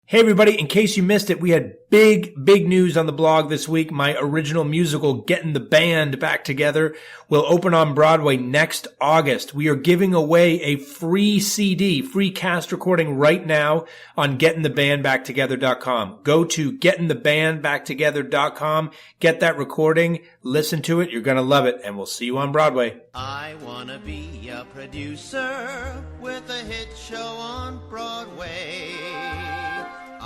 Hey everybody, in case you missed it, we had big news on the blog this week. My original musical, Getting the Band Back Together, will open on Broadway next August. We are giving away a free CD, free cast recording right now on gettingthebandbacktogether.com. Go to gettingthebandbacktogether.com, get that recording, listen to it. You're going to love it, and we'll see you on Broadway. I want to be a producer with a hit show on Broadway.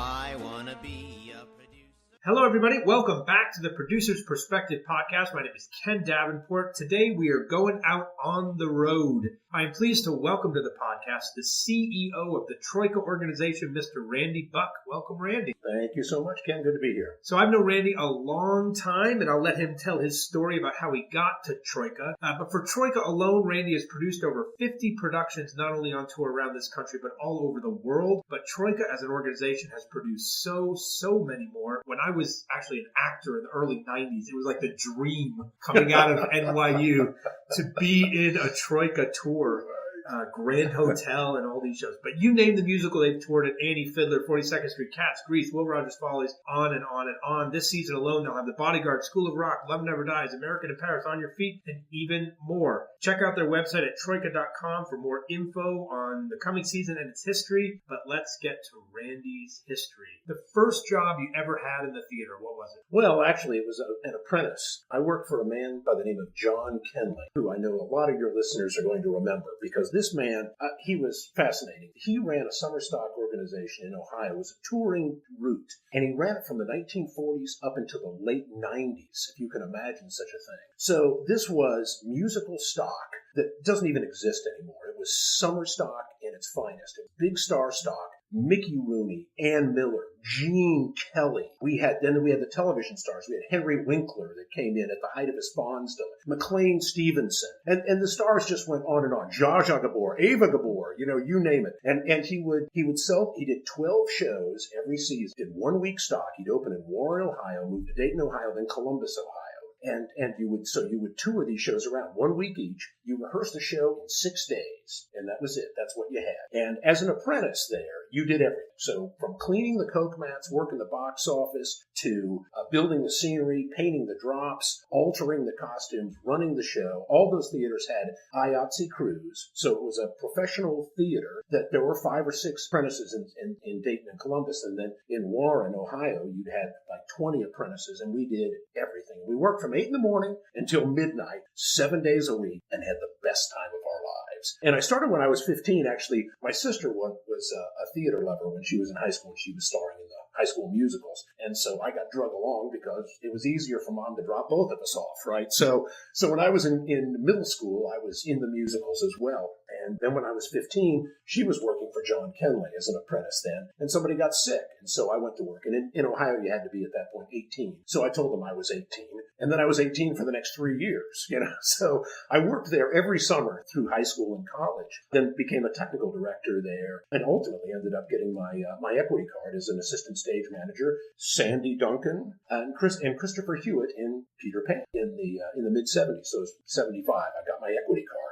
I want to be a producer. Hello, everybody. Welcome back to the Producer's Perspective podcast. My name is Ken Davenport. Today, we are going out on the road. I am pleased to welcome to the podcast the CEO of the Troika organization, Mr. Randy Buck. Welcome, Randy. Thank you so much, Ken. Good to be here. So I've known Randy a long time, and I'll let him tell his story about how he got to Troika. But for Troika alone, Randy has produced over 50 productions, not only on tour around this country, but all over the world. But Troika as an organization has produced so many more. When I was actually an actor in the early 90s, it was like the dream coming out of NYU to be in a Troika tour. Grand Hotel and all these shows. But you name the musical they've toured at: Annie Fiddler, 42nd Street, Cats, Grease, Will Rogers Follies, on and on and on. This season alone, they'll have The Bodyguard, School of Rock, Love Never Dies, American in Paris, On Your Feet, and even more. Check out their website at troika.com for more info on the coming season and its history. But let's get to Randy's history. The first job you ever had in the theater, what was it? Well, actually, it was an apprentice. I worked for a man by the name of John Kenley, who I know a lot of your listeners are going to remember, because this man, he was fascinating. He ran a summer stock organization in Ohio. It was a touring route, and he ran it from the 1940s up into the late 90s, if you can imagine such a thing. So this was musical stock that doesn't even exist anymore. It was summer stock in its finest. It was big star stock. Mickey Rooney, Ann Miller, Gene Kelly. We had the television stars. We had Henry Winkler that came in at the height of his Fondsdom, McLean Stevenson, and the stars just went on and on. Zsa Zsa Gabor, Ava Gabor, you name it. And he did 12 shows every season, did 1 week stock. He'd open in Warren, Ohio, moved to Dayton, Ohio, then Columbus, Ohio. And you would tour these shows around 1 week each. You rehearsed the show in 6 days, and that was it. That's what you had. And as an apprentice there, you did everything. So from cleaning the Coke mats, working the box office, to building the scenery, painting the drops, altering the costumes, running the show. All those theaters had IATSE crews. So it was a professional theater that there were 5 or 6 apprentices in Dayton and Columbus. And then in Warren, Ohio, you'd had like 20 apprentices, and we did everything. We worked from 8 in the morning until midnight, 7 days a week, and had the best time of our lives. And I started when I was 15. Actually, my sister was a theater lover when she was in high school. She was starring in the high school musicals. And so I got drug along because it was easier for mom to drop both of us off, right? So when I was in middle school, I was in the musicals as well. And then when I was 15, she was working for John Kenley as an apprentice then, and somebody got sick. And so I went to work. And in Ohio, you had to be at that point 18. So I told them I was 18. And then I was 18 for the next 3 years, So I worked there every summer through high school and college, then became a technical director there, and ultimately ended up getting my equity card as an assistant stage manager. Sandy Duncan and Christopher Hewitt in Peter Pan in the mid-70s. So it was 75. I got my equity card.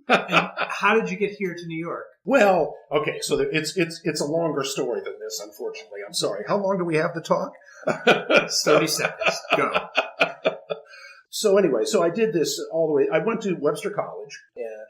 And how did you get here to New York? Well, okay, so it's a longer story than this, unfortunately. I'm sorry. How long do we have to talk? 30 seconds. Go. So anyway, I did this all the way. I went to Webster College,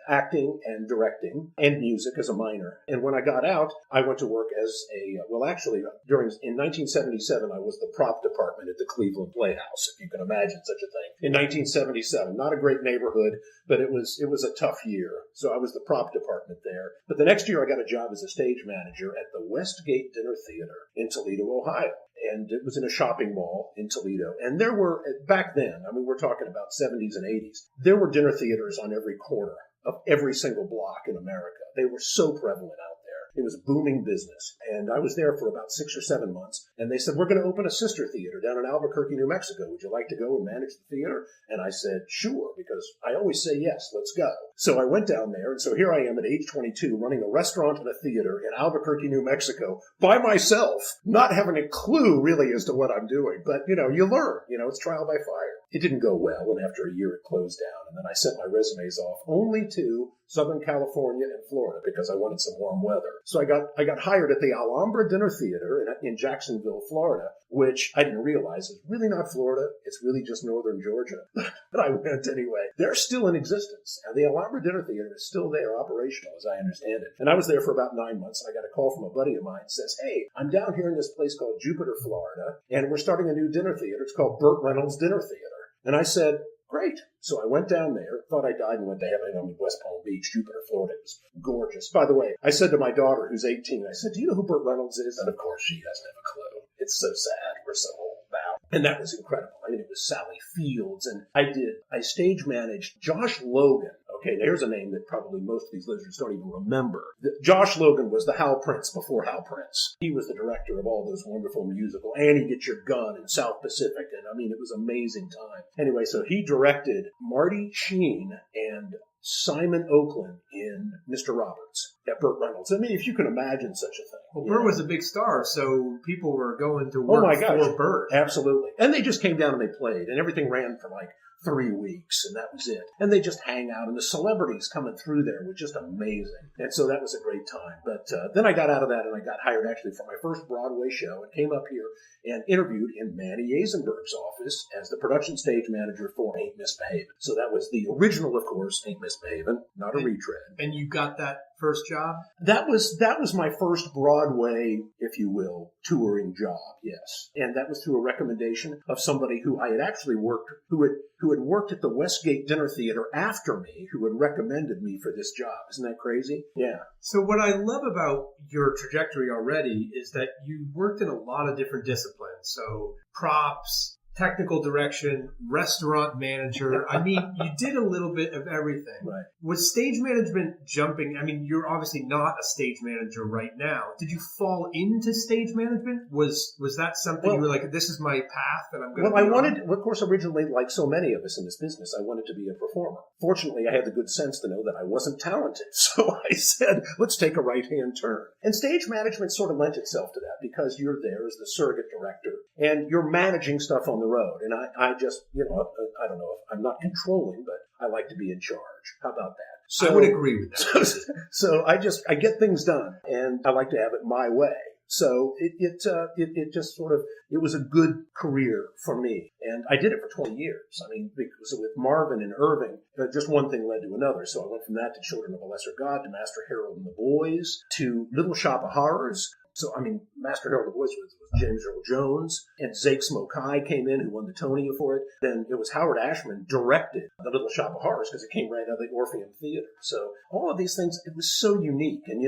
acting and directing and music as a minor. And when I got out, I went to work as in 1977, I was the prop department at the Cleveland Playhouse, if you can imagine such a thing. In 1977, not a great neighborhood, but it was a tough year. So I was the prop department there. But the next year, I got a job as a stage manager at the Westgate Dinner Theater in Toledo, Ohio. And it was in a shopping mall in Toledo. And there were, back then, we're talking about 70s and 80s, there were dinner theaters on every corner of every single block in America. They were so prevalent out there. It was a booming business. And I was there for about 6 or 7 months. And they said, we're going to open a sister theater down in Albuquerque, New Mexico. Would you like to go and manage the theater? And I said, sure, because I always say yes, let's go. So I went down there. And so here I am at age 22 running a restaurant and a theater in Albuquerque, New Mexico by myself, not having a clue really as to what I'm doing. But, you learn. It's trial by fire. it didn't go well, and after a year it closed down. And then I sent my resumes off only to Southern California and Florida because I wanted some warm weather. So I got hired at the Alhambra Dinner Theater in Jacksonville, Florida, which I didn't realize is really not Florida. It's really just northern Georgia. But I went anyway. They're still in existence. And the Alhambra Dinner Theater is still there, operational, as I understand it. And I was there for about 9 months, and I got a call from a buddy of mine that says, hey, I'm down here in this place called Jupiter, Florida, and we're starting a new dinner theater. It's called Burt Reynolds Dinner Theater. And I said, great. So I went down there, thought I died, and went to heaven in West Palm Beach, Jupiter, Florida. It was gorgeous. By the way, I said to my daughter, who's 18, I said, do you know who Burt Reynolds is? And of course, she doesn't have a clue. It's so sad. We're so old now. And that was incredible. I mean, it was Sally Fields, and I stage managed Josh Logan. Okay, there's a name that probably most of these listeners don't even remember. Josh Logan was the Hal Prince before Hal Prince. He was the director of all those wonderful musical Annie Get Your Gun and South Pacific, and I mean, it was an amazing time. Anyway, so he directed Marty Sheen and Simon Oakland in Mr. Roberts at Burt Reynolds. I mean, if you can imagine such a thing. Well, Burt was a big star, so people were going to work for Burt. Absolutely. And they just came down and they played, and everything ran for like 3 weeks, and that was it. And they just hang out, and the celebrities coming through there were just amazing. And so that was a great time. But then I got out of that, and I got hired actually for my first Broadway show, and came up here and interviewed in Manny Azenberg's office as the production stage manager for Ain't Misbehavin'. So that was the original, of course, Ain't Misbehavin', not a retread. And you got that first job? That was my first Broadway, if you will, touring job, yes. And that was through a recommendation of somebody who I had actually worked, who had worked at the Westgate Dinner Theater after me, who had recommended me for this job. Isn't that crazy? Yeah. So what I love about your trajectory already is that you worked in a lot of different disciplines. So props, technical direction, restaurant manager. I mean, you did a little bit of everything. Right. Was stage management jumping? I mean, you're obviously not a stage manager right now. Did you fall into stage management? Was that something you were like, this is my path and I'm going to Well, I wanted, of course, originally, like so many of us in this business, I wanted to be a performer. Fortunately, I had the good sense to know that I wasn't talented. So I said, let's take a right-hand turn. And stage management sort of lent itself to that because you're there as the surrogate director and you're managing stuff on the road. And I just, I don't know if I'm not controlling, but I like to be in charge. How about that? So, I would agree with that. So I get things done and I like to have it my way. So it just sort of, it was a good career for me. And I did it for 20 years. I mean, because with Marvin and Irving, just one thing led to another. So I went from that to Children of a Lesser God, to Master Harold and the Boys, to Little Shop of Horrors. So, I mean, Master Harold and the Boys was James Earl Jones, and Zake Smokai came in, who won the Tony for it. Then it was Howard Ashman directed The Little Shop of Horrors because it came right out of the Orpheum Theater. So all of these things, it was so unique. And,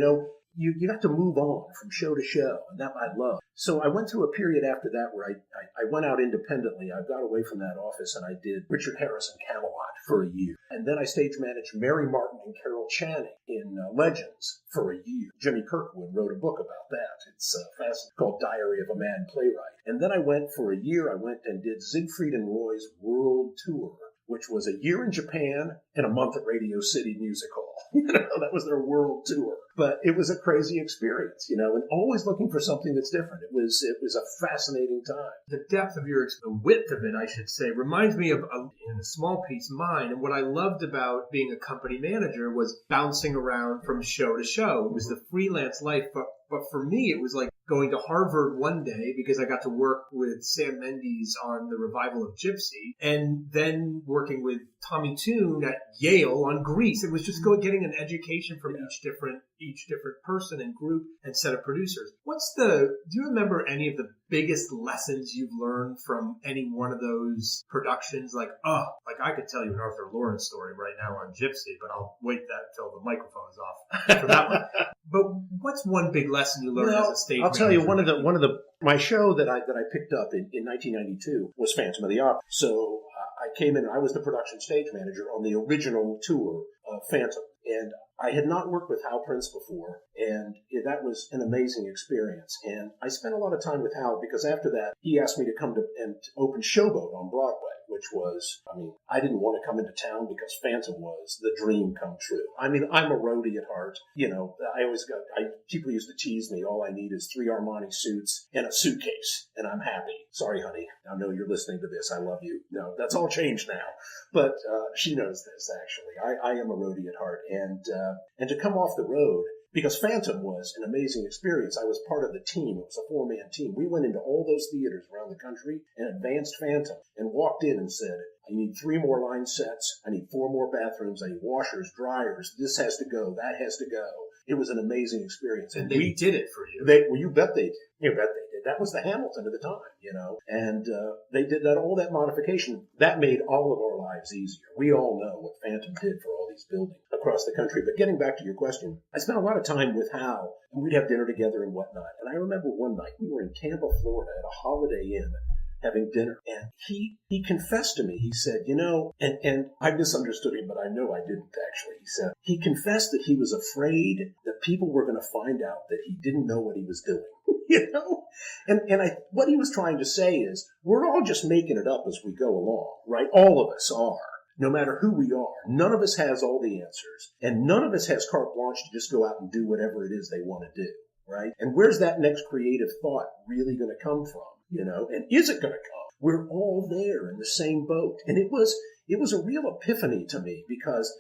you got to move on from show to show, and that I love. So I went through a period after that where I went out independently. I got away from that office, and I did Richard Harris and Camelot for a year. And then I stage managed Mary Martin and Carol Channing in Legends for a year. Jimmy Kirkwood wrote a book about that. It's fascinating, called Diary of a Mad Playwright. And then I went for a year, I went and did Siegfried and Roy's World Tour, which was a year in Japan and a month at Radio City Music Hall. That was their world tour. But it was a crazy experience, and always looking for something that's different. It was a fascinating time. The depth of the width of it, I should say, reminds me of, in a small piece, mine. And what I loved about being a company manager was bouncing around from show to show. It was the freelance life, but for me, it was like going to Harvard one day because I got to work with Sam Mendes on the revival of Gypsy, and then working with Tommy Toon at Yale on Grease. It was just getting an education from each different person and group and set of producers. Do you remember any of the biggest lessons you've learned from any one of those productions? Like I could tell you an Arthur Lawrence story right now on Gypsy, but I'll wait that until the microphone is off for that one. But what's one big lesson you learned as a stage manager? I'll tell you, my show that I picked up in 1992 was Phantom of the Opera. So I came in, I was the production stage manager on the original tour of Phantom. And I had not worked with Hal Prince before, and that was an amazing experience. And I spent a lot of time with Hal because after that, he asked me to come to and open Showboat on Broadway, which was, I didn't want to come into town because Phantom was the dream come true. I'm a roadie at heart. People used to tease me, all I need is 3 Armani suits and a suitcase, and I'm happy. Sorry, honey. I know you're listening to this. I love you. No, that's all changed now. But she knows this, actually. I am a roadie at heart. And to come off the road, because Phantom was an amazing experience. I was part of the team. It was a 4-man team. We went into all those theaters around the country and advanced Phantom and walked in and said, I need 3 more line sets. I need 4 more bathrooms. I need washers, dryers. This has to go. That has to go. It was an amazing experience. And they did it for you. You bet they did. You bet they did. That was the Hamilton at the time, And they did that, all that modification. That made all of our lives easier. We all know what Phantom did for all these buildings across the country. But getting back to your question, I spent a lot of time with Hal, and we'd have dinner together and whatnot. And I remember one night we were in Tampa, Florida at a Holiday Inn having dinner, and he confessed to me. He said, and I misunderstood him, but I know I didn't actually. He confessed that he was afraid that people were going to find out that he didn't know what he was doing. What he was trying to say is, we're all just making it up as we go along, right? All of us are. No matter who we are, none of us has all the answers, and none of us has carte blanche to just go out and do whatever it is they want to do, right? And where's that next creative thought really going to come from, and is it going to come? We're all there in the same boat. And it was a real epiphany to me because,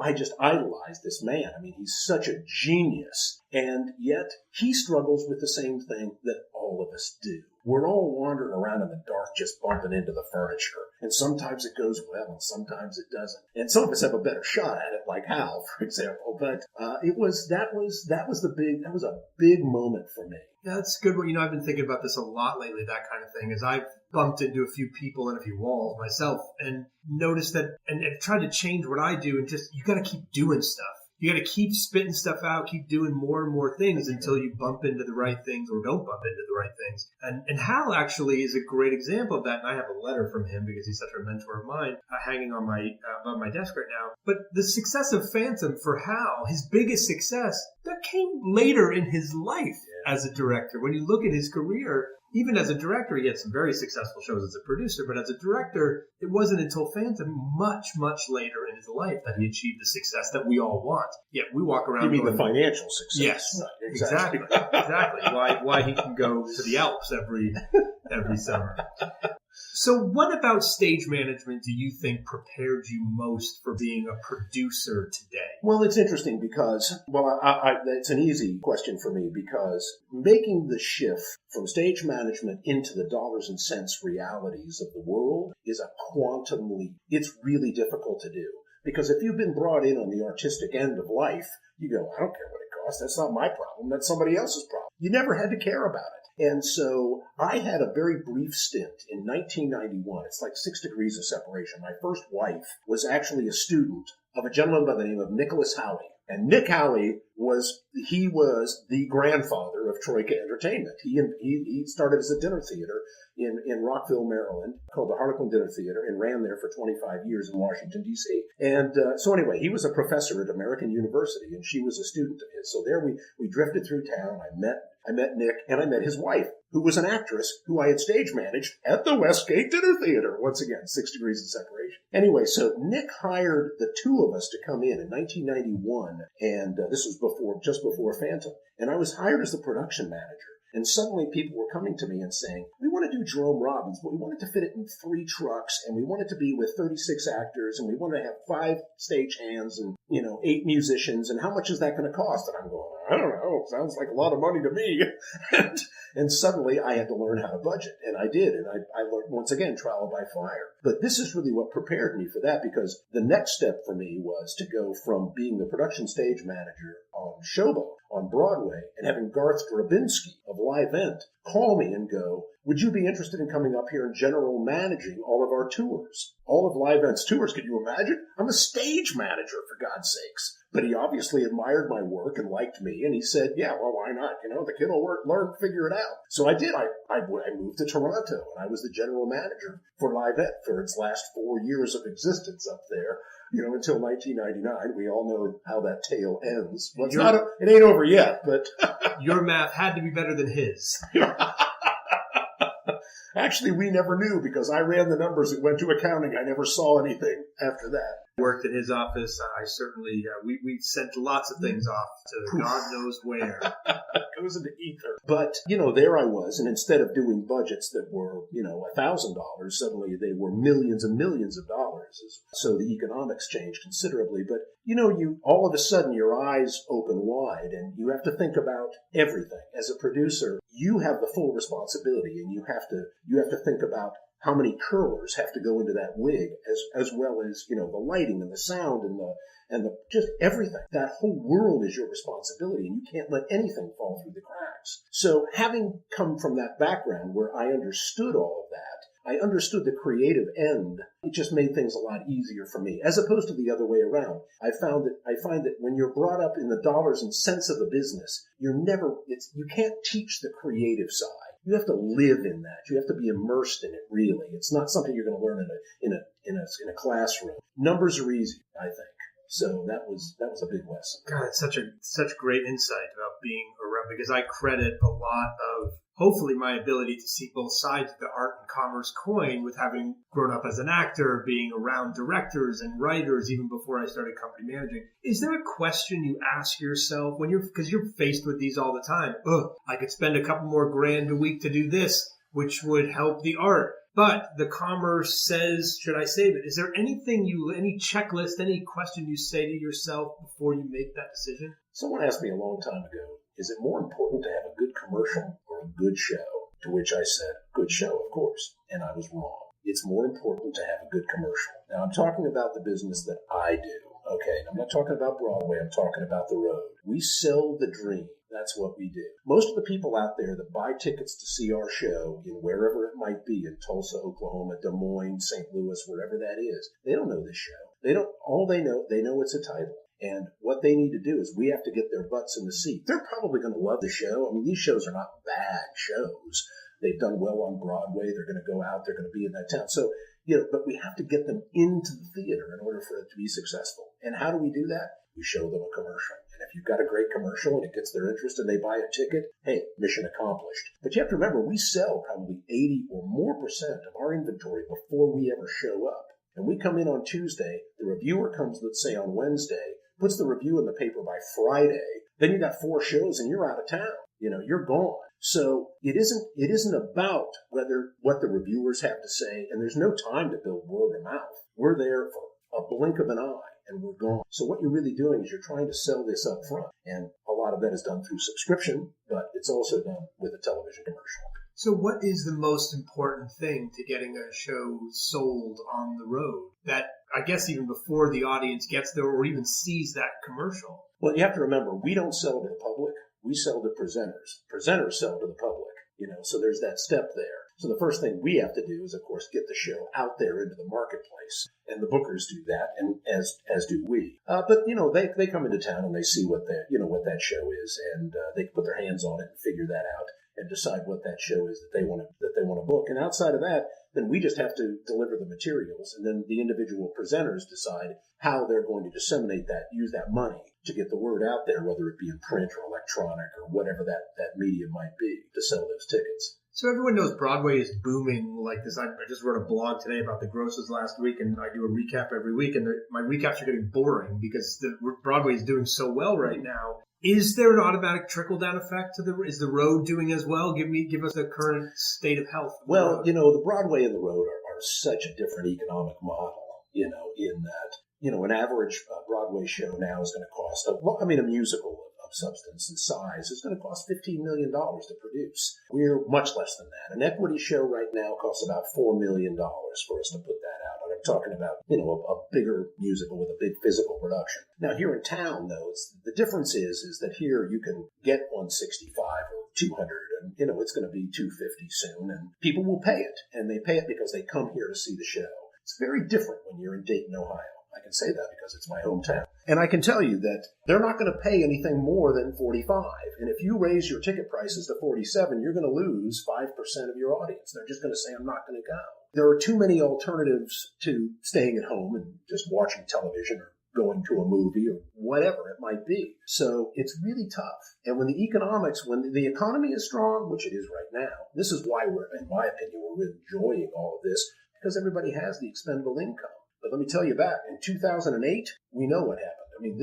I just idolized this man. He's such a genius, and yet he struggles with the same thing that all of us do. We're all wandering around in the dark just bumping into the furniture. And sometimes it goes well and sometimes it doesn't. And some of us have a better shot at it, like Hal, for example. But that was a big moment for me. Yeah, that's good. I've been thinking about this a lot lately, that kind of thing, as I've bumped into a few people and a few walls myself and noticed that and tried to change what I do, and just, you got to keep doing stuff. You got to keep spitting stuff out, keep doing more and more things until you bump into the right things or don't bump into the right things. And Hal actually is a great example of that. And I have a letter from him because he's such a mentor of mine hanging on above my desk right now. But the success of Phantom for Hal, his biggest success, that came later in his life as a director. When you look at his career, even as a director, he had some very successful shows as a producer, but as a director, it wasn't until Phantom much, much later in his life that he achieved the success that we all want. Yet we walk around. You mean the financial success? Yes, right, exactly. Why he can go to the Alps every summer. So what about stage management do you think prepared you most for being a producer today? Well, it's interesting because, it's an easy question for me because making the shift from stage management into the dollars and cents realities of the world is a quantum leap. It's really difficult to do because if you've been brought in on the artistic end of life, you go, I don't care what it costs. That's not my problem. That's somebody else's problem. You never had to care about it. And so I had a very brief stint in 1991. It's like 6 degrees of separation. My first wife was actually a student of a gentleman by the name of Nicholas Howey. And Nick Howey was the grandfather of Troika Entertainment. He started as a dinner theater in Rockville, Maryland, called the Harlequin Dinner Theater, and ran there for 25 years in Washington, D.C. And so anyway, he was a professor at American University, and she was a student of his. So there we drifted through town. I met Nick, and I met his wife, who was an actress who I had stage managed at the Westgate Dinner Theater. Once again, 6 degrees of separation. Anyway, so Nick hired the two of us to come in 1991, and this was just before Phantom. And I was hired as the production manager. And suddenly people were coming to me and saying, we want to do Jerome Robbins, but we wanted to fit it in 3 trucks, and we want it to be with 36 actors, and we want to have 5 stage hands and, 8 musicians, and how much is that going to cost? And I'm going, I don't know, sounds like a lot of money to me. And suddenly I had to learn how to budget, and I did, and I learned, once again, trial by fire. But this is really what prepared me for that, because the next step for me was to go from being the production stage manager on Showboat on Broadway and having Garth Drabinski of Live Ent call me and go, would you be interested in coming up here and general managing all of our tours? All of Live Ent's tours, could you imagine? I'm a stage manager, for God's sakes. But he obviously admired my work and liked me, and he said, yeah, well, why not? The kid will learn, figure it out. So I did. I moved to Toronto, and I was the general manager for Livette for its last 4 years of existence up there, until 1999. We all know how that tale ends. Well, it ain't over yet, but... Your math had to be better than his. Actually, we never knew because I ran the numbers. It went to accounting. I never saw anything after that. Worked in his office. I certainly, we sent lots of things off to God knows where. Goes into ether. But, there I was. And instead of doing budgets that were, $1,000, suddenly they were millions and millions of dollars. So the economics changed considerably. But, you all of a sudden your eyes open wide and you have to think about everything. As a producer, you have the full responsibility and you have to think about how many curlers have to go into that wig, as well as, the lighting and the sound and the just everything. That whole world is your responsibility, and you can't let anything fall through the cracks. So having come from that background where I understood all of that, I understood the creative end. It just made things a lot easier for me, as opposed to the other way around. I find that when you're brought up in the dollars and cents of the business, you can't teach the creative side. You have to live in that. You have to be immersed in it, really. It's not something you're going to learn in a classroom. Numbers are easy, I think. So that was a big lesson. God, it's such great insight about being around, because I credit a lot of, hopefully, my ability to see both sides of the art and commerce coin with having grown up as an actor, being around directors and writers even before I started company managing. Is there a question you ask yourself because you're faced with these all the time? I could spend a couple more grand a week to do this, which would help the art. But the commerce says, should I save it? Is there any checklist, any question you say to yourself before you make that decision? Someone asked me a long time ago, is it more important to have a good commercial or a good show? To which I said, good show, of course. And I was wrong. It's more important to have a good commercial. Now, I'm talking about the business that I do. Okay, I'm not talking about Broadway. I'm talking about the road. We sell the dream. That's what we do. Most of the people out there that buy tickets to see our show in wherever it might be, in Tulsa, Oklahoma, Des Moines, St. Louis, wherever that is, they don't know this show. They know it's a title. And what they need to do is we have to get their butts in the seat. They're probably going to love the show. I mean, these shows are not bad shows. They've done well on Broadway. They're going to go out. They're going to be in that town. So, but we have to get them into the theater in order for it to be successful. And how do we do that? We show them a commercial. And if you've got a great commercial and it gets their interest and they buy a ticket, hey, mission accomplished. But you have to remember, we sell probably 80 or more % of our inventory before we ever show up. And we come in on Tuesday. The reviewer comes, let's say, on Wednesday, puts the review in the paper by Friday. Then you got 4 shows and you're out of town. You're gone. So it isn't about what the reviewers have to say, and there's no time to build word of mouth. We're there for a blink of an eye, and we're gone. So what you're really doing is you're trying to sell this up front, and a lot of that is done through subscription, but it's also done with a television commercial. So what is the most important thing to getting a show sold on the road that, I guess, even before the audience gets there or even sees that commercial? Well, you have to remember, we don't sell to the public. We sell to presenters. Presenters sell to the public, so there's that step there. So the first thing we have to do is, of course, get the show out there into the marketplace. And the bookers do that, and as do we. But they come into town and they see what that show is, and they put their hands on it and figure that out and decide what that show is that they want to book. And outside of that, then we just have to deliver the materials, and then the individual presenters decide how they're going to disseminate that, use that money to get the word out there, whether it be in print or electronic or whatever that medium might be, to sell those tickets. So everyone knows Broadway is booming like this. I just wrote a blog today about the grosses last week, and I do a recap every week, and my recaps are getting boring because Broadway is doing so well right now. Is there an automatic trickle-down effect is the road doing as well? Give us the current state of health. Well, the Broadway and the road are such a different economic model, in that, an average Broadway show now is going to cost, a musical of substance and size is going to cost $15 million to produce. We're much less than that. An equity show right now costs about $4 million for us to put that out. And I'm talking about, a bigger musical with a big physical production. Now, here in town, though, the difference is that here you can get 165 or 200, and, it's going to be 250 soon, and people will pay it. And they pay it because they come here to see the show. It's very different when you're in Dayton, Ohio. I can say that because it's my hometown. And I can tell you that they're not going to pay anything more than 45. And if you raise your ticket prices to 47, you're going to lose 5% of your audience. They're just going to say, I'm not going to go. There are too many alternatives to staying at home and just watching television or going to a movie or whatever it might be. So it's really tough. And when the economy is strong, which it is right now, this is why in my opinion, we're enjoying all of this, because everybody has the expendable income. But let me tell you back in 2008, we know what happened. I mean,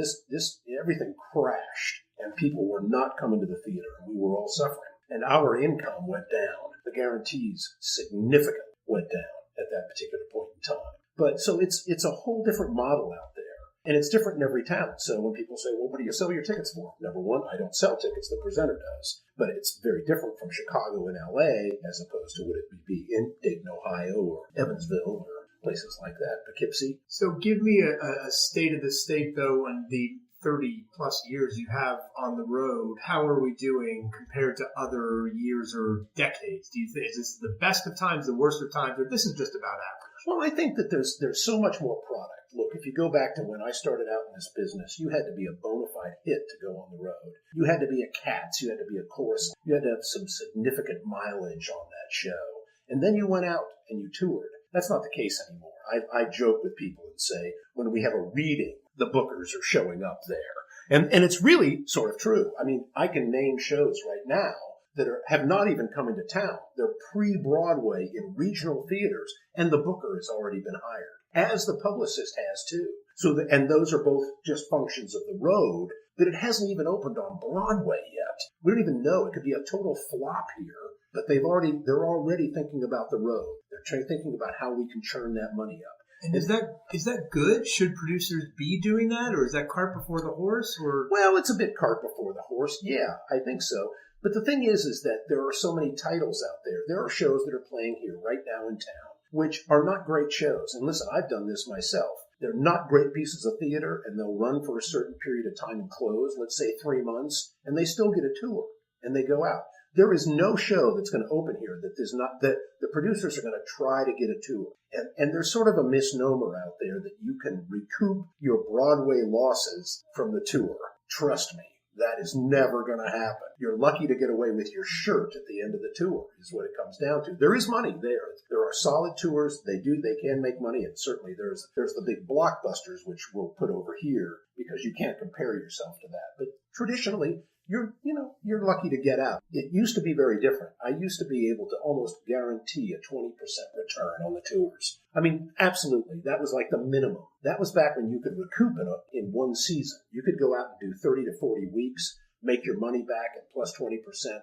everything crashed and people were not coming to the theater and we were all suffering. And our income went down. The guarantees significantly went down at that particular point in time. But so it's a whole different model out there. And it's different in every town. So when people say, well, what do you sell your tickets for? Number one, I don't sell tickets. The presenter does. But it's very different from Chicago and L.A. as opposed to what it would be in Dayton, Ohio, or Evansville, or places like that, Poughkeepsie. So give me a state of the state, though, on the 30-plus years you have on the road. How are we doing compared to other years or decades? Do you think is this the best of times, the worst of times, or this is just about average? Well, I think that there's so much more product. Look, if you go back to when I started out in this business, you had to be a bona fide hit to go on the road. You had to be a Cats. You had to be a Chorus. You had to have some significant mileage on that show. And then you went out and you toured. That's not the case anymore. I joke with people and say, when we have a reading, the bookers are showing up there. And it's really sort of true. I mean, I can name shows right now that have not even come into town. They're pre-Broadway in regional theaters, and the booker has already been hired, as the publicist has too. And those are both just functions of the road, but it hasn't even opened on Broadway yet. We don't even know. It could be a total flop here, but they're already thinking about the road. They're thinking about how we can churn that money up. And is that good? Should producers be doing that, or is that cart before the horse? Or well, it's a bit cart before the horse. Yeah, I think so. But the thing is that there are so many titles out there. There are shows that are playing here right now in town, which are not great shows. And listen, I've done this myself. They're not great pieces of theater, and they'll run for a certain period of time and close, let's say 3 months, and they still get a tour, and they go out. There is no show that's going to open here that the producers are going to try to get a tour. And there's sort of a misnomer out there that you can recoup your Broadway losses from the tour. Trust me, that is never going to happen. You're lucky to get away with your shirt at the end of the tour, is what it comes down to. There is money there. There are solid tours. They can make money, and certainly there's the big blockbusters, which we'll put over here because you can't compare yourself to that. But traditionally, you're lucky to get out. It used to be very different. I used to be able to almost guarantee a 20% return on the tours. I mean, absolutely. That was like the minimum. That was back when you could recoup in one season. You could go out and do 30 to 40 weeks, make your money back at plus 20%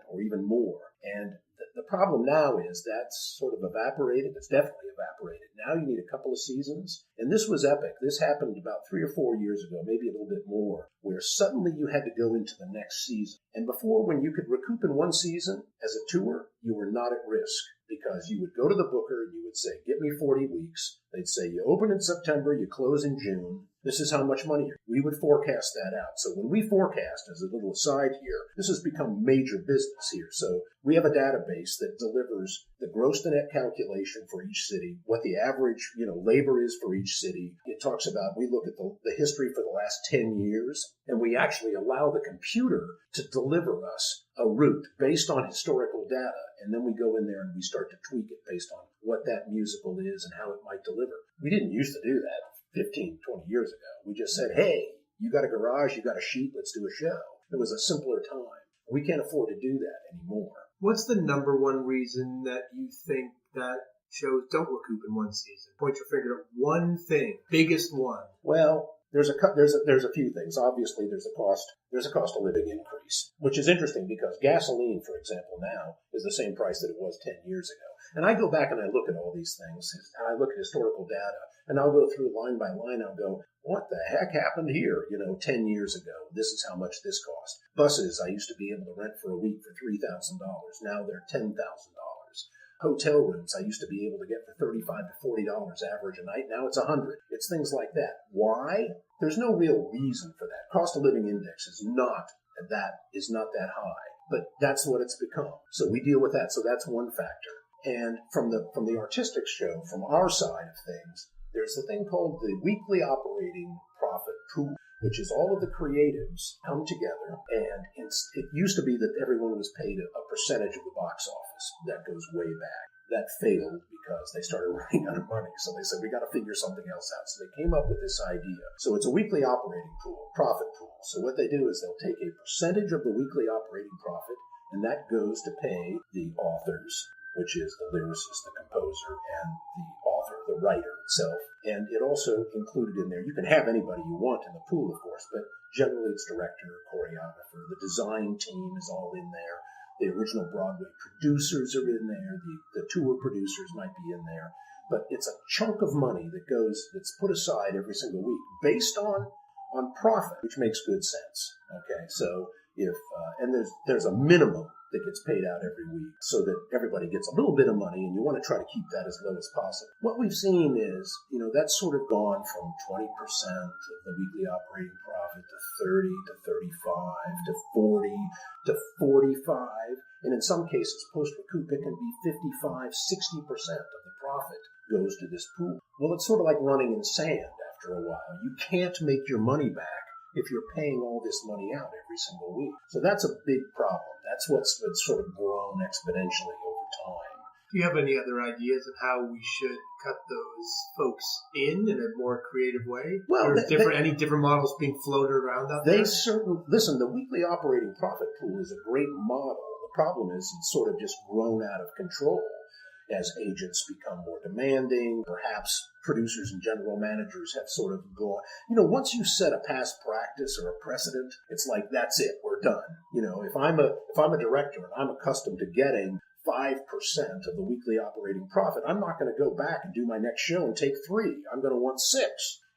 or even more. And the problem now is that's sort of evaporated. It's definitely evaporated. Now you need a couple of seasons. And this was epic. This happened about 3 or 4 years ago, maybe a little bit more, where suddenly you had to go into the next season. And before, when you could recoup in one season as a tour, you were not at risk because you would go to the booker and you would say, get me 40 weeks. They'd say, you open in September, you close in June. This is how much money. We would forecast that out. So when we forecast, as a little aside here, this has become major business here. So we have a database that delivers the gross to net calculation for each city, what the average, labor is for each city. It talks about, we look at the history for the last 10 years, and we actually allow the computer to deliver us a route based on historical data. And then we go in there and we start to tweak it based on what that musical is and how it might deliver. We didn't used to do that 15, 20 years ago. We just said, hey, you got a garage, you got a sheet, let's do a show. It was a simpler time. We can't afford to do that anymore. What's the number one reason that you think that shows don't recoup in one season? Point your finger at one thing, biggest one. Well, there's a few things. Obviously, there's a cost of living increase, which is interesting because gasoline, for example, now is the same price that it was 10 years ago. And I go back and I look at all these things, and I look at historical data, and I'll go through line by line. I'll go, what the heck happened here? 10 years ago, this is how much this cost. Buses, I used to be able to rent for a week for $3,000. Now they're $10,000. Hotel rooms I used to be able to get for $35 to $40 average a night. Now it's $100. It's things like that. Why? There's no real reason for that. Cost of living index is not that high, but that's what it's become. So we deal with that. So that's one factor. And from the artistic show, from our side of things, there's a thing called the weekly operating profit pool, which is all of the creatives come together, and it used to be that everyone was paid a percentage of the box office. That goes way back. That failed because they started running out of money. So they said, we got to figure something else out. So they came up with this idea. So it's a weekly operating pool, profit pool. So what they do is they'll take a percentage of the weekly operating profit, and that goes to pay the authors, which is the lyricist, the composer, and the author, the writer itself. And it also included in there, you can have anybody you want in the pool, of course, but generally it's director, choreographer, the design team is all in there. The original Broadway producers are in there. The tour producers might be in there. But it's a chunk of money that's put aside every single week based on profit, which makes good sense. Okay, so if and there's a minimum that gets paid out every week so that everybody gets a little bit of money, and you want to try to keep that as low as possible. What we've seen is, that's sort of gone from 20% of the weekly operating profit to 30 to 35 to 40 to 45, and in some cases, post-recoup, it can be 55, 60% of the profit goes to this pool. Well, it's sort of like running in sand after a while. You can't make your money back if you're paying all this money out every single week. So that's a big problem. That's what's sort of grown exponentially over time. Do you have any other ideas of how we should cut those folks in a more creative way? Well, any different models being floated around out there? Listen, the weekly operating profit pool is a great model. The problem is it's sort of just grown out of control as agents become more demanding. Perhaps producers and general managers have sort of gone, once you set a past practice or a precedent, it's like, that's it, we're done. If I'm a director and I'm accustomed to getting 5% of the weekly operating profit, I'm not going to go back and do my next show and take 3. I'm going to want 6.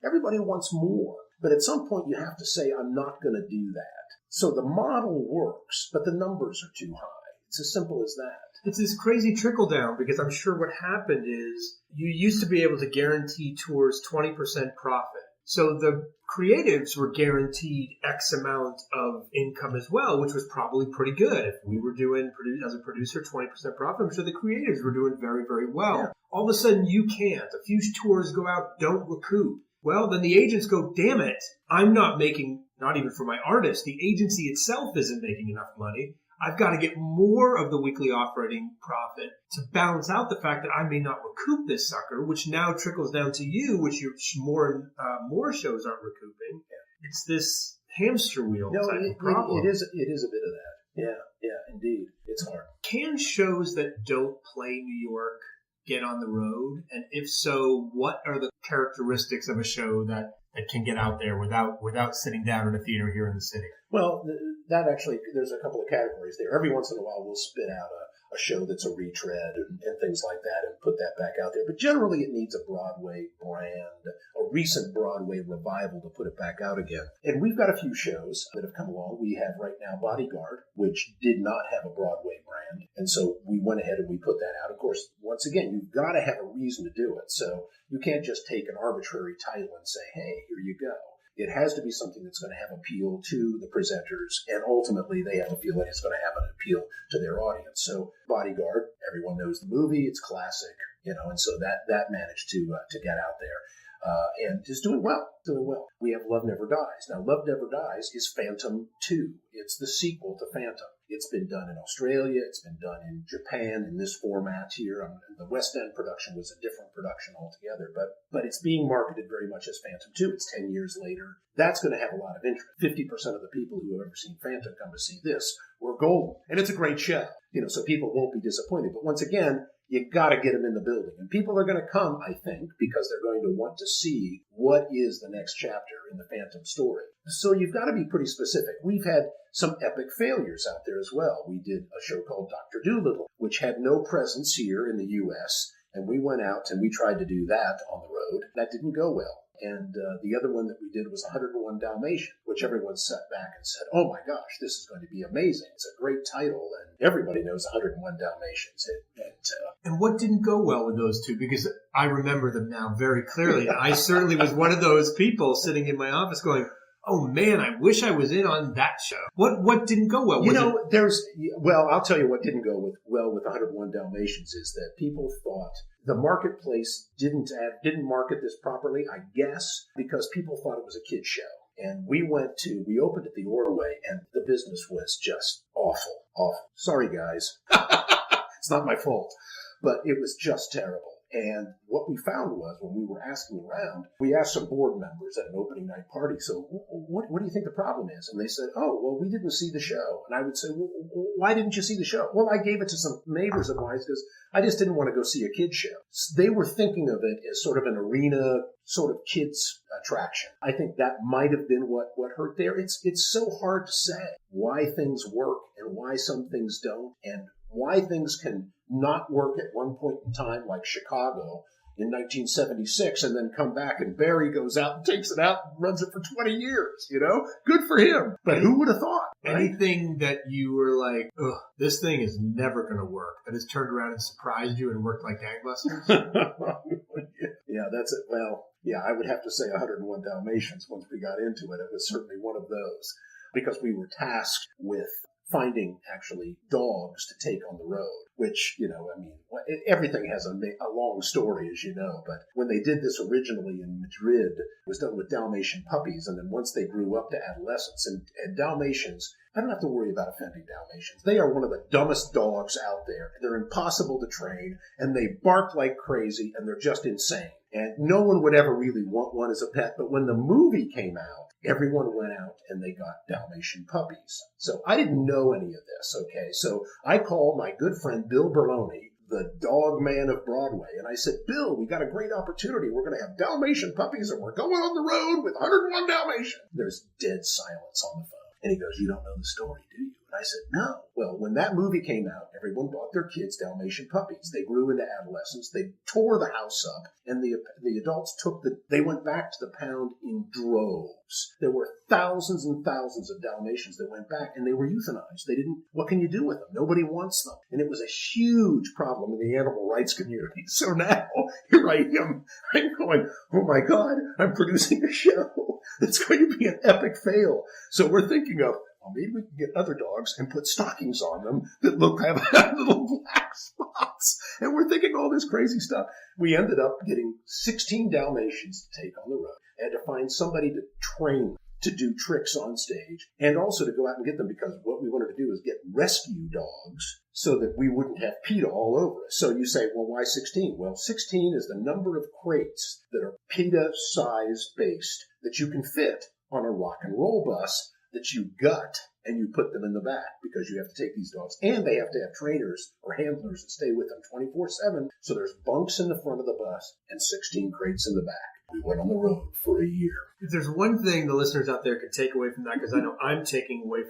Everybody wants more. But at some point you have to say, I'm not going to do that. So the model works, but the numbers are too high. It's as simple as that. It's this crazy trickle down, because I'm sure what happened is you used to be able to guarantee tours 20% profit. So the creatives were guaranteed X amount of income as well, which was probably pretty good. If we were doing, as a producer, 20% profit, I'm sure the creatives were doing very, very well. Yeah. All of a sudden, you can't. A few tours go out, don't recoup. Well, then the agents go, damn it, I'm not making, not even for my artist, the agency itself isn't making enough money. I've got to get more of the weekly operating profit to balance out the fact that I may not recoup this sucker, which now trickles down to you, which more shows aren't recouping. Yeah. It's this hamster wheel type of problem. It is a bit of that. Yeah, indeed. It's hard. Can shows that don't play New York get on the road? And if so, what are the characteristics of a show that can get out there without sitting down in a theater here in the city? Well, that actually, there's a couple of categories there. Every once in a while, we'll spit out a show that's a retread and things like that and put that back out there. But generally, it needs a Broadway brand, a recent Broadway revival to put it back out again. And we've got a few shows that have come along. We have right now Bodyguard, which did not have a Broadway brand. And so we went ahead and we put that out. Of course, once again, you've got to have a reason to do it. So you can't just take an arbitrary title and say, hey, here you go. It has to be something that's going to have appeal to the presenters, and ultimately they have to feel that it's going to have an appeal to their audience. So Bodyguard, everyone knows the movie, it's classic, and so that managed to get out there. And is doing well. We have Love Never Dies. Now, Love Never Dies is Phantom 2. It's the sequel to Phantom. It's been done in Australia. It's been done in Japan in this format here. The West End production was a different production altogether, but it's being marketed very much as Phantom 2. It's 10 years later. That's going to have a lot of interest. 50% of the people who have ever seen Phantom come to see this were golden. And it's a great show, so people won't be disappointed. But once again, you got to get them in the building. And people are going to come, I think, because they're going to want to see what is the next chapter in the Phantom story. So you've got to be pretty specific. We've had some epic failures out there as well. We did a show called Dr. Dolittle, which had no presence here in the U.S., and we went out and we tried to do that on the road. That didn't go well. And the other one that we did was 101 Dalmatians, which everyone sat back and said, oh my gosh, this is going to be amazing. It's a great title, and everybody knows 101 Dalmatians. And what didn't go well with those two? Because I remember them now very clearly. I certainly was one of those people sitting in my office going, oh man, I wish I was in on that show. What didn't go well? I'll tell you what didn't go well with 101 Dalmatians is that people thought the marketplace didn't market this properly, I guess, because people thought it was a kid's show. And we opened at the Broadway, and the business was just awful. Sorry, guys. It's not my fault. But it was just terrible. And what we found was, when we were asking around, we asked some board members at an opening night party, so what do you think the problem is? And they said, oh, well, we didn't see the show. And I would say, well, why didn't you see the show? Well, I gave it to some neighbors of mine because I just didn't want to go see a kid's show. They were thinking of it as sort of an arena, sort of kids attraction. I think that might have been what hurt there. It's so hard to say why things work and why some things don't, and why things can not work at one point in time, like Chicago in 1976, and then come back and Barry goes out and takes it out and runs it for 20 years, Good for him. But who would have thought? Right? Anything that you were like, ugh, this thing is never going to work, that has turned around and surprised you and worked like gangbusters? Yeah, that's it. Well, yeah, I would have to say 101 Dalmatians once we got into it. It was certainly one of those, because we were tasked with finding actually dogs to take on the road, which, everything has a long story, as you know, but when they did this originally in Madrid, it was done with Dalmatian puppies, and then once they grew up to adolescence, and Dalmatians, I don't have to worry about offending Dalmatians. They are one of the dumbest dogs out there. They're impossible to train, and they bark like crazy, and they're just insane. And no one would ever really want one as a pet, but when the movie came out, everyone went out and they got Dalmatian puppies. So I didn't know any of this, okay? So I called my good friend Bill Berloni, the dog man of Broadway, and I said, Bill, we got a great opportunity. We're going to have Dalmatian puppies, and we're going on the road with 101 Dalmatians. There's dead silence on the phone. And he goes, you don't know the story, do you? And I said, no. Well, when that movie came out, everyone bought their kids Dalmatian puppies. They grew into adolescence. They tore the house up, and the adults they went back to the pound in droves. There were thousands and thousands of Dalmatians that went back, and they were euthanized. What can you do with them? Nobody wants them. And it was a huge problem in the animal rights community. So now, here I am. I'm going, oh my God, I'm producing a show that's going to be an epic fail. So we're thinking of, well, maybe we can get other dogs and put stockings on them that have little black spots. And we're thinking all this crazy stuff. We ended up getting 16 Dalmatians to take on the road. I had to find somebody to train them to do tricks on stage, and also to go out and get them, because what we wanted to do is get rescue dogs so that we wouldn't have PETA all over us. So you say, well, why 16? Well, 16 is the number of crates that are PETA size based that you can fit on a rock and roll bus that you gut, and you put them in the back, because you have to take these dogs, and they have to have trainers or handlers that stay with them 24/7. So there's bunks in the front of the bus and 16 crates in the back. We went on the road for a year. If there's one thing the listeners out there can take away from that, because I know I'm taking away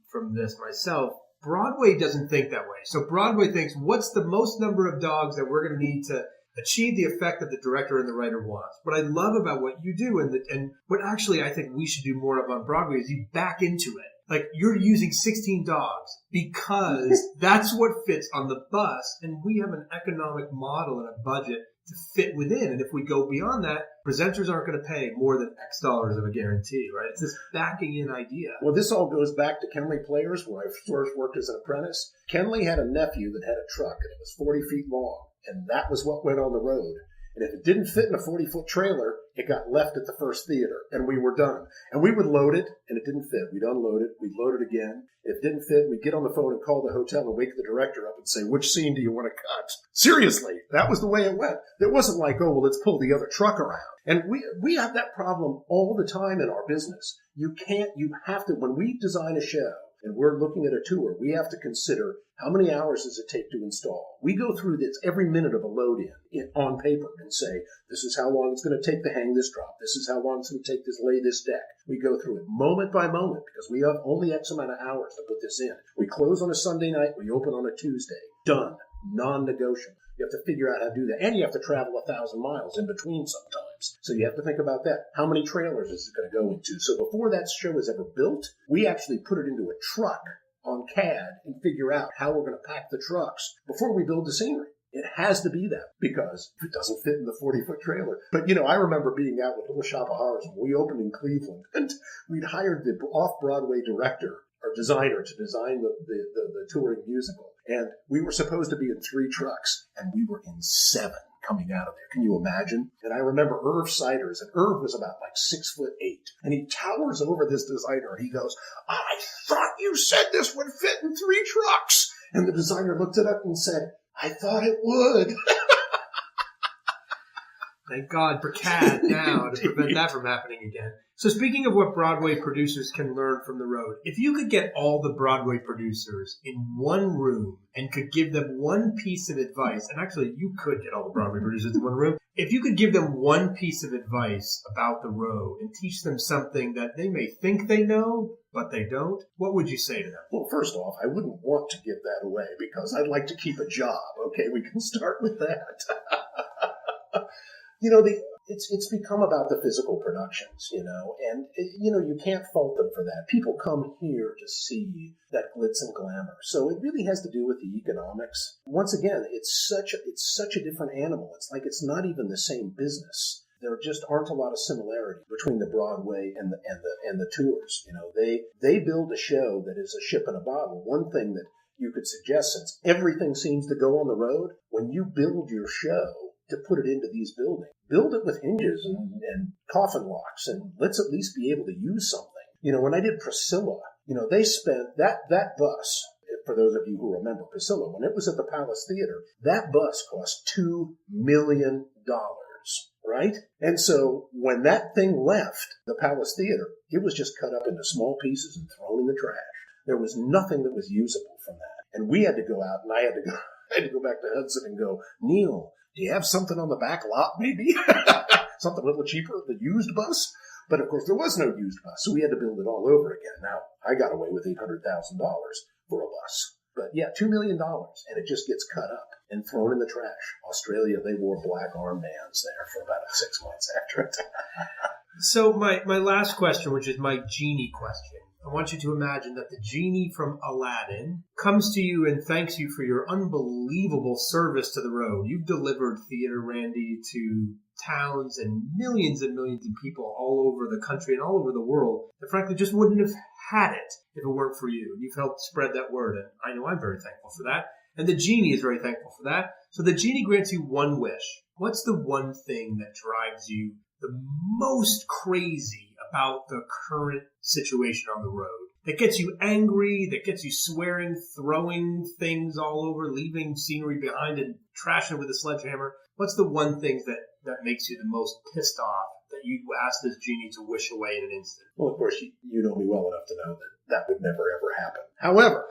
from this myself, Broadway doesn't think that way. So Broadway thinks, what's the most number of dogs that we're going to need to achieve the effect that the director and the writer wants? What I love about what you do, and what actually I think we should do more of on Broadway, is you back into it. Like, you're using 16 dogs because that's what fits on the bus, and we have an economic model and a budget to fit within. And if we go beyond that, presenters aren't going to pay more than X dollars of a guarantee, right? It's this backing in idea. Well, this all goes back to Kenley Players, where I first worked as an apprentice. Kenley had a nephew that had a truck, and it was 40 feet long, and that was what went on the road. And if it didn't fit in a 40-foot trailer, it got left at the first theater, and we were done. And we would load it, and it didn't fit. We'd unload it. We'd load it again. If it didn't fit, we'd get on the phone and call the hotel and wake the director up and say, which scene do you want to cut? Seriously, that was the way it went. It wasn't like, oh, well, let's pull the other truck around. And we have that problem all the time in our business. You have to, when we design a show, and we're looking at a tour, we have to consider how many hours does it take to install. We go through this every minute of a load-in on paper and say, this is how long it's going to take to hang this drop. This is how long it's going to take to lay this deck. We go through it moment by moment because we have only X amount of hours to put this in. We close on a Sunday night. We open on a Tuesday. Done. Non-negotiable. You have to figure out how to do that. And you have to travel 1,000 miles in between sometimes. So you have to think about that. How many trailers is it going to go into? So before that show is ever built, we actually put it into a truck on CAD and figure out how we're going to pack the trucks before we build the scenery. It has to be that because it doesn't fit in the 40-foot trailer. But, I remember being out with Little Shop of Horrors when we opened in Cleveland, and we'd hired the off-Broadway director or designer to design the touring musical. And we were supposed to be in 3 trucks, and we were in 7 coming out of there. Can you imagine? And I remember Irv Siders, and Irv was about like 6'8", and he towers over this designer, and he goes, "I thought you said this would fit in 3 trucks." And the designer looked it up and said, "I thought it would." Thank God for CAD now to prevent that from happening again. So speaking of what Broadway producers can learn from the road, if you could get all the Broadway producers in one room and could give them one piece of advice, and actually you could get all the Broadway producers in one room, if you could give them one piece of advice about the road and teach them something that they may think they know, but they don't, what would you say to them? Well, first off, I wouldn't want to give that away because I'd like to keep a job. Okay, we can start with that. It's become about the physical productions, and, you can't fault them for that. People come here to see that glitz and glamour. So it really has to do with the economics. Once again, it's such a different animal. It's like it's not even the same business. There just aren't a lot of similarity between the Broadway and the tours. They build a show that is a ship in a bottle. One thing that you could suggest, since everything seems to go on the road, when you build your show to put it into these buildings, build it with hinges and coffin locks, and let's at least be able to use something. When I did Priscilla, they spent that bus, for those of you who remember Priscilla, when it was at the Palace Theater, that bus cost $2 million, right? And so when that thing left the Palace Theater, it was just cut up into small pieces and thrown in the trash. There was nothing that was usable from that. And we had to go out, and I had to go back to Hudson and go, "Neil, do you have something on the back lot, maybe? Something a little cheaper, the used bus?" But, of course, there was no used bus, so we had to build it all over again. Now, I got away with $800,000 for a bus. But, yeah, $2 million, and it just gets cut up and thrown in the trash. Australia, they wore black armbands there for about 6 months after it. So my last question, which is my genie question. I want you to imagine that the genie from Aladdin comes to you and thanks you for your unbelievable service to the road. You've delivered Theater Randy to towns and millions of people all over the country and all over the world that frankly just wouldn't have had it if it weren't for you. You've helped spread that word, and I know I'm very thankful for that. And the genie is very thankful for that. So the genie grants you one wish. What's the one thing that drives you the most crazy about the current situation on the road? That gets you angry, that gets you swearing, throwing things all over, leaving scenery behind and trashing it with a sledgehammer. What's the one thing that makes you the most pissed off that you'd ask this genie to wish away in an instant? Well, of course, you know me well enough to know that would never, ever happen. However,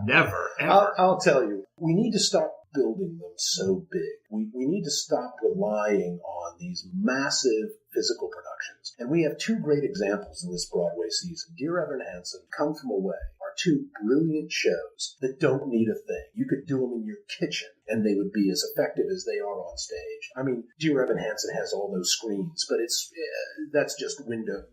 never, ever. I'll tell you, we need to stop building them so big. We need to stop relying on these massive physical productions. And we have 2 great examples in this Broadway season. Dear Evan Hansen, Come From Away are 2 brilliant shows that don't need a thing. You could do them in your kitchen, and they would be as effective as they are on stage. I mean, Dear Evan Hansen has all those screens, but that's just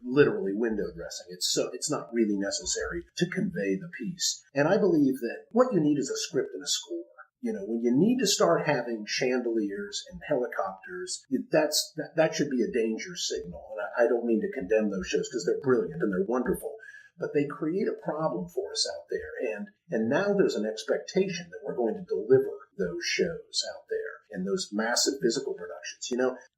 literally window dressing. It's not really necessary to convey the piece. And I believe that what you need is a script and a score. When you need to start having chandeliers and helicopters, that should be a danger signal. And I don't mean to condemn those shows because they're brilliant and they're wonderful, but they create a problem for us out there. And now there's an expectation that we're going to deliver those shows out there and those massive physical productions.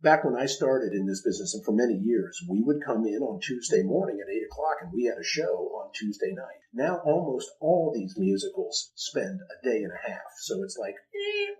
Back when I started in this business, and for many years, we would come in on Tuesday morning at 8 o'clock and we had a show on Tuesday night. Now almost all these musicals spend a day and a half. So it's like,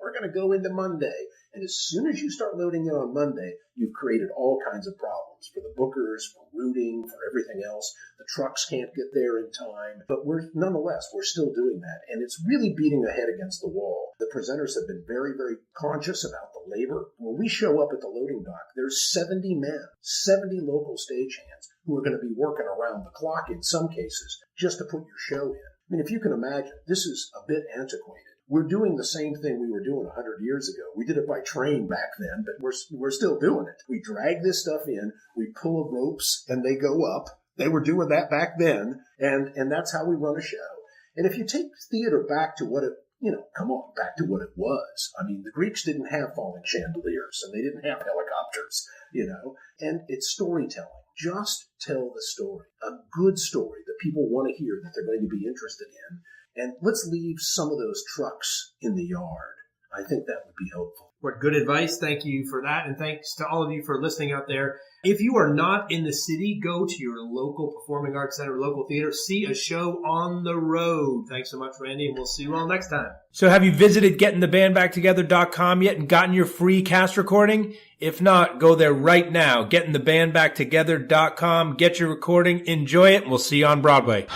we're going to go into Monday. And as soon as you start loading in on Monday, you've created all kinds of problems for the bookers, for routing, for everything else. The trucks can't get there in time. But nonetheless, we're still doing that. And it's really beating a head against the wall. The presenters have been very, very conscious about the labor. When we show up at the loading dock, there's 70 men, 70 local stagehands who are going to be working around the clock in some cases just to put your show in. I mean, if you can imagine, this is a bit antiquated. We're doing the same thing we were doing 100 years ago. We did it by train back then, but we're still doing it. We drag this stuff in, we pull the ropes, and they go up. They were doing that back then, and that's how we run a show. And if you take theater back to what it come on, back to what it was. I mean, the Greeks didn't have falling chandeliers, and they didn't have helicopters, and it's storytelling. Just tell the story, a good story that people want to hear, that they're going to be interested in, and let's leave some of those trucks in the yard. I think that would be helpful. What good advice. Thank you for that. And thanks to all of you for listening out there. If you are not in the city, go to your local performing arts center, local theater, see a show on the road. Thanks so much, Randy, and we'll see you all next time. So have you visited gettingthebandbacktogether.com yet and gotten your free cast recording? If not, go there right now. Gettingthebandbacktogether.com. Get your recording. Enjoy it. And we'll see you on Broadway.